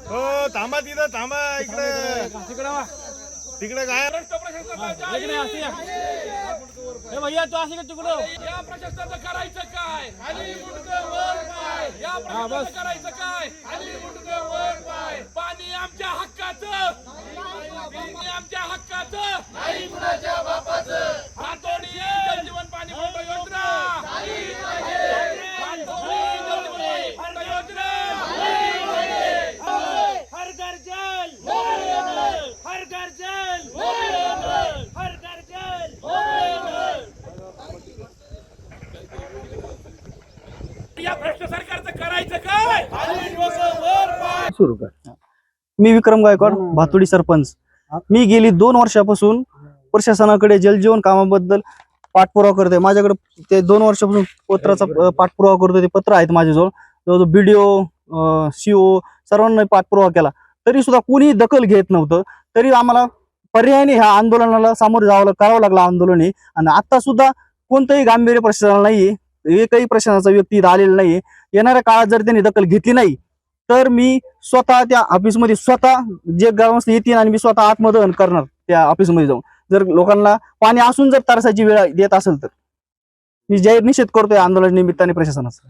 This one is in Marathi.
हो थांबा तिथं थांबा इकडे तिकडे काय भैया तो असे का तिकडं या प्रशासनाचं करायचं काय खाली मुंडकं वर पाय या प्रशासनाचं करायचं काय खाली मुंडकं वर पाय पाणी आमच्या हक्काचं पाणी आमच्या हक्काचं नाही कुणाच्या बापाचं हातोडी जलजीवन पाणी पुरवठा योजना हातोडी जलजीवन पुरवठा योजना हर घर जल हर घर जल हर घर जल या भ्रष्ट सरकारचं करायचं काय सुरू कर. मी विक्रम गायकवाड, भातुडी सरपंच. मी गेली 2 वर्षापासून प्रशासनाकडे जलजीवन कामाबद्दल पाठपुरावा करतोय. माझ्याकडे ते 2 वर्षापासून पत्राचा पाठपुरावा करतोय. ते पत्र आहेत माझ्याजवळ. जवळजवळ BDO CO सर्वांना पाठपुरावा केला, तरी सुद्धा कोणी दखल घेत नव्हतं. तरी आम्हाला पर्यायाने ह्या आंदोलनाला सामोरे करावं लागलं आंदोलन हे. आणि आता सुद्धा कोणतंही गांभीर्य प्रशासनाला नाहीये, एकही प्रशासनाचा व्यक्ती इथं आलेला नाहीये. येणाऱ्या काळात जर त्यांनी दखल घेतली नाही तर मी स्वतः त्या ऑफिसमध्ये स्वतः जे ग्रामस्थ येतील आणि मी स्वतः आत्मदहन करणार त्या ऑफिसमध्ये जाऊन. जर लोकांना पाणी असून जर तरसाची वेळ येत असेल तर मी जाहीर निषेध करतोय आंदोलन निमित्ताने प्रशासनाचा.